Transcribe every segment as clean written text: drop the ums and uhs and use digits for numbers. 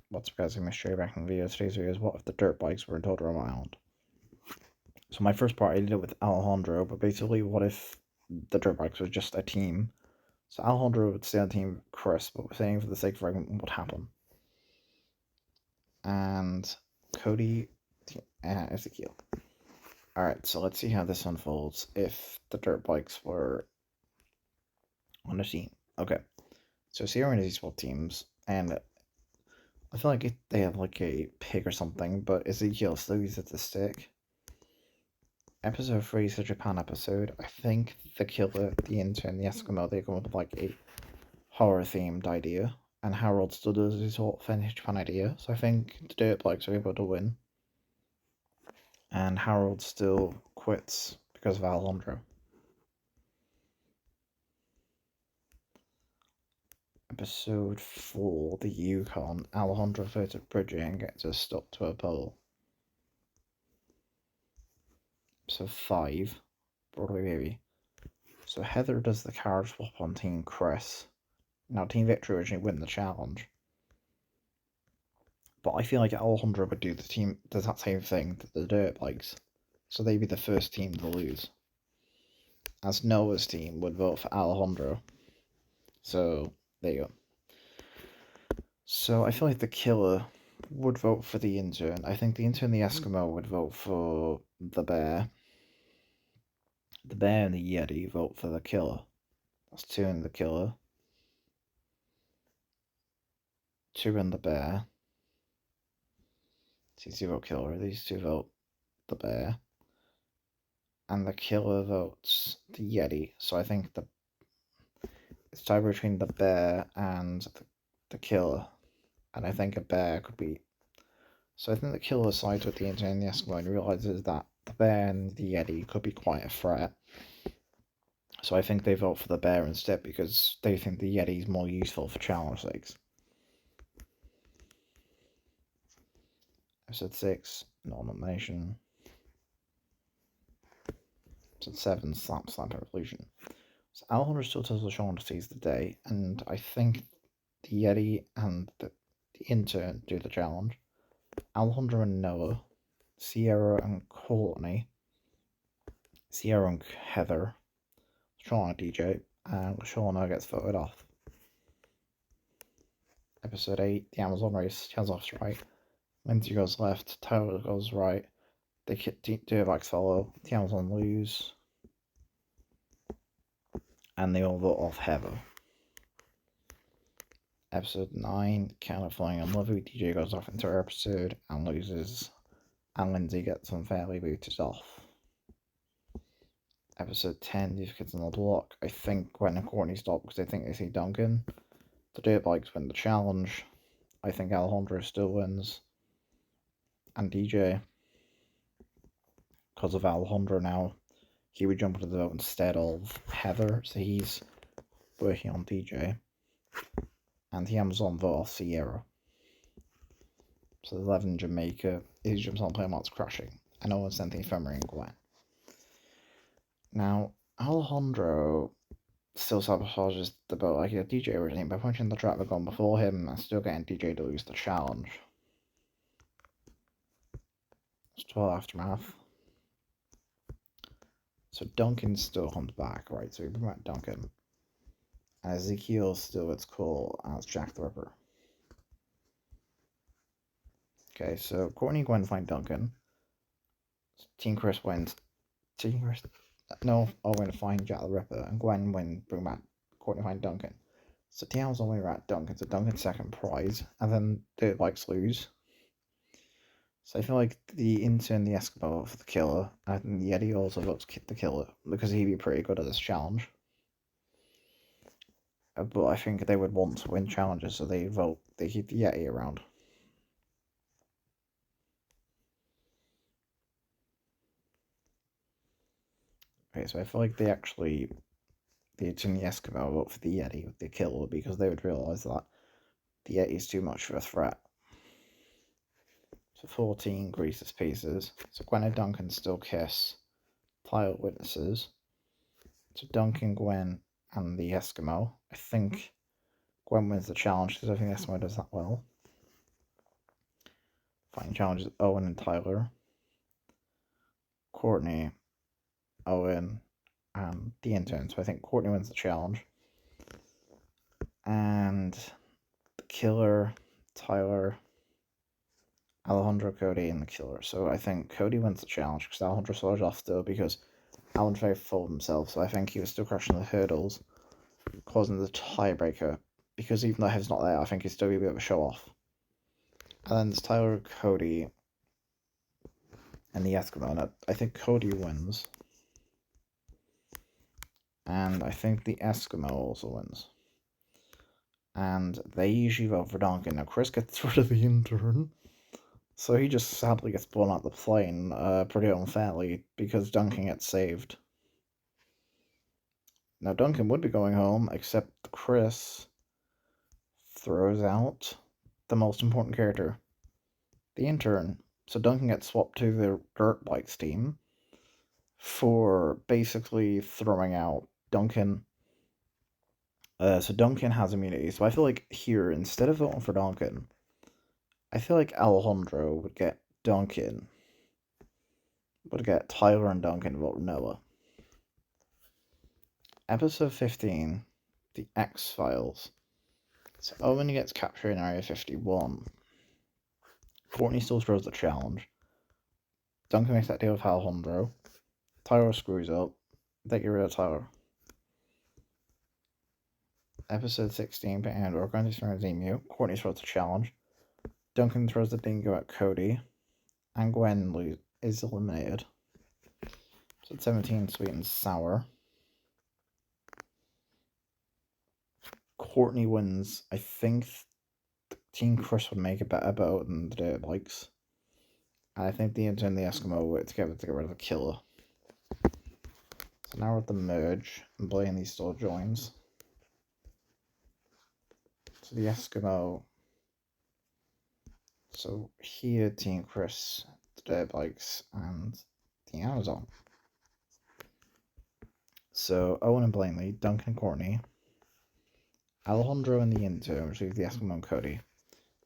What's surprising mystery back in the video? Today's video is what if the dirt bikes were in Total Drama Island? So my first part I did it with Alejandro, but basically what if the dirt bikes was just a team? So Alejandro would stay on team Chris, but we're saying for the sake of argument what would happen. And Cody Ezekiel. Alright, so let's see how this unfolds if the dirt bikes were on a team. Okay. So Sierra and Izzy swap teams, and I feel like they have like a pig or something, but Ezekiel still uses the stick. Episode 3 is a Japan episode. I think the killer, the intern, the Eskimo, they come up with like a horror themed idea, and Harold still does his whole Finnish Japan idea, so I think the dirt bikes are able to win. And Harold still quits because of Alejandro. Episode 4, the Yukon. Alejandro floats bridging and gets us stuck to a pole. Episode 5, Broadway Baby. So Heather does the card swap on Team Chris. Now Team Victory originally win the challenge. But I feel like Alejandro would does that same thing that the Dirt Bikes. So they'd be the first team to lose. As Noah's team would vote for Alejandro. So there you go. So I feel like the killer would vote for the intern. I think the intern, the Eskimo, would vote for the bear. The bear and the Yeti vote for the killer. That's 2 in the killer. 2 in the bear. These 2 vote killer. These 2 vote the bear. And the killer votes the Yeti. So I think it's tied between the bear and the killer. And I think a bear could be. So I think the killer sides with the intern and the Eskimo and realizes that the bear and the Yeti could be quite a threat. So I think they vote for the bear instead because they think the Yeti is more useful for challenge leagues. Episode 6, non-nomination. Episode 7, Slap Slap Revolution. So Alejandro still tells LaShawn to seize the day, and I think the Yeti and the intern do the challenge. Alejandro and Noah, Sierra and Courtney, Sierra and Heather, Shauna DJ, and Shauna gets voted off. Episode 8, the Amazon race, Chazov's right. Lindsay goes left, Tyler goes right. The Dirtbags follow, the Amazon lose. And they all vote off Heather. Episode 9, Counter Flying Unlovely, DJ goes off into her episode and loses, and Lindsay gets unfairly booted off. Episode 10, These Kids on the Block. I think Gwen and Courtney stop because they think they see Duncan. The Dirtbags win the challenge. I think Alejandro still wins. And DJ, because of Alejandro now, he would jump into the vote instead of Heather, so he's working on DJ. And the Amazon vote off Sierra. So 11 Jamaica, Izzy jumps on plane while it's crashing. And no one's anything Femery and Gwen. Now, Alejandro still sabotages the boat like a DJ originally by punching the trap gone before him and still getting DJ to lose the challenge. It's 12 Aftermath. So Duncan still comes back, right? So we bring back Duncan. And Ezekiel still gets cool as Jack the Ripper. Okay, so Courtney and Gwen find Duncan. Team Chris wins. Team Chris. No, Owen find Jack the Ripper, and Gwen bring back Courtney find Duncan. So Tiao's only at Duncan, so Duncan's second prize, and then the bikes lose. So I feel like the intern, the Eskimo for the killer, and the Yeti also votes the killer because he'd be pretty good at this challenge. But I think they would want to win challenges, so they keep the Yeti around. Okay, so I feel like the intern, the Eskimo vote for the Yeti with the killer because they would realise that the Yeti is too much of a threat. So 14, Grease's Pieces. So Gwen and Duncan still kiss. Pilot witnesses. So Duncan, Gwen, and the Eskimo. I think Gwen wins the challenge because I think the Eskimo does that well. Fighting challenges Owen and Tyler, Courtney, Owen, and the intern. So I think Courtney wins the challenge. And the killer, Tyler, Alejandro, Cody, and the killer. So I think Cody wins the challenge because Alejandro started off still because Alan very full of himself. So I think he was still crushing the hurdles, causing the tiebreaker. Because even though he's not there, I think he's still a bit of a show off. And then there's Tyler, Cody, and the Eskimo. And I think Cody wins. And I think the Eskimo also wins. And they usually vote for Duncan. Now Chris gets rid of the intern. So he just sadly gets blown out the plane pretty unfairly because Duncan gets saved. Now Duncan would be going home, except Chris throws out the most important character, the intern. So Duncan gets swapped to the dirt bikes team for basically throwing out Duncan. So Duncan has immunity. So I feel like here, instead of voting for Duncan, I feel like Alejandro would get Duncan, would get Tyler and Duncan vote Noah. Episode 15, The X-Files. So Owen gets captured in Area 51. Courtney still throws the challenge. Duncan makes that deal with Alejandro. Tyler screws up. They get rid of Tyler. Episode 16, and we're going to throw Emu. Courtney throws the challenge. Duncan throws the dingo at Cody. And Gwen is eliminated. Episode 17, Sweet and Sour. Courtney wins. I think Team Chris would make a better boat than the Dirt Bikes. I think the intern and the Eskimo work together to get rid of the killer. So now we're at the merge, and Blaney still joins. So the Eskimo. So here, Team Chris, the Dirt Bikes, and the Amazon. So Owen and Blaney, Duncan and Courtney, Alejandro and the intern, which is the Eskimo and Cody.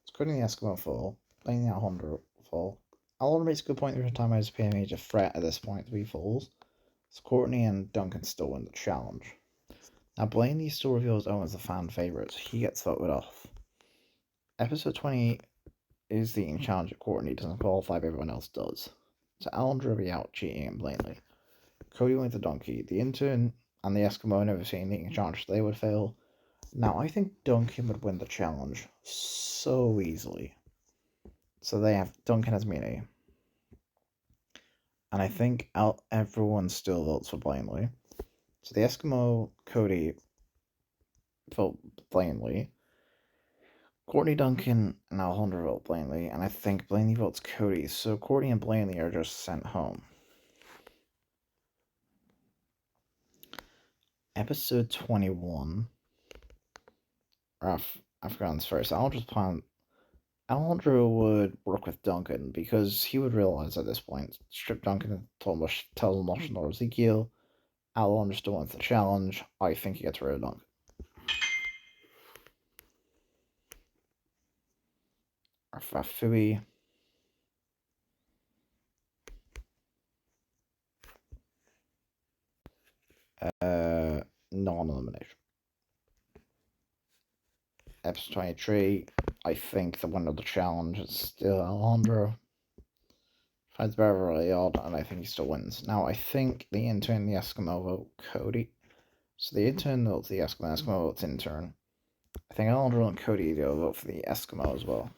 So Cody and the Eskimo fall, Blaney and Alejandro fall. Alejandro makes a good point every time I was paying a major threat at this point to be falls. So Courtney and Duncan still win the challenge. Now Blaney still reveals Owen as a fan favourite, so he gets voted off. Episode 20 is the eating challenge that Courtney doesn't qualify, but everyone else does. So Alejandro will be out cheating and Blaney. Cody wins the donkey. The intern and the Eskimo never seen the eating challenge, so they would fail. Now I think Duncan would win the challenge so easily. So Duncan has immunity. And I think everyone still votes for Blaney. So the Eskimo, Cody vote Blaney. Courtney, Duncan, and Alejandro vote Blaney, and I think Blaney votes Cody. So Courtney and Blaney are just sent home. Episode 21. I've forgotten this first. Alejandro would work with Duncan because he would realize at this point, strip Duncan and tell him much more Ezekiel. Alejandro still wants the challenge. I think he gets rid of Duncan. Rafui. Non-elimination. Episode 23, I think the winner of the challenge is still Alejandro. Finds Beverly odd, and I think he still wins. Now, I think the intern and the Eskimo vote Cody. So the intern votes the Eskimo votes intern. I think Alejandro and Cody will vote for the Eskimo as well.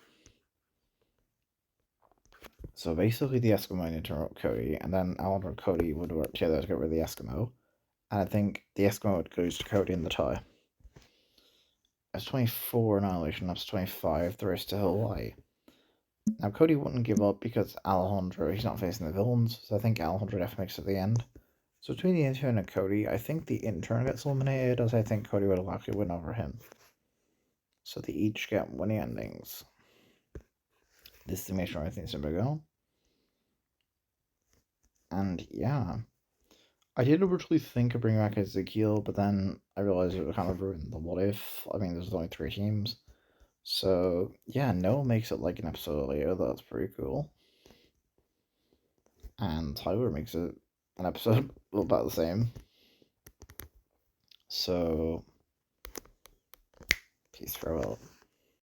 So basically, the Eskimo and intern vote Cody, and then Alejandro and Cody would work together to get rid of the Eskimo. And I think the Eskimo would lose to Cody in the tie. That's 24 Annihilation, that's 25, the rest to Hawaii. Now, Cody wouldn't give up because Alejandro, he's not facing the villains, so I think Alejandro definitely makes it to the end. So between the intern and Cody, I think the intern gets eliminated, as I think Cody would likely win over him. So they each get winning endings. This is to make sure everything's going to go. And yeah. I did originally think of bringing back Ezekiel, but then I realized it would kind of ruin the what if. I mean, there's only 3 teams. So yeah, Noah makes it like an episode of Leo. That's pretty cool. And Tyler makes it an episode about the same. So peace, farewell.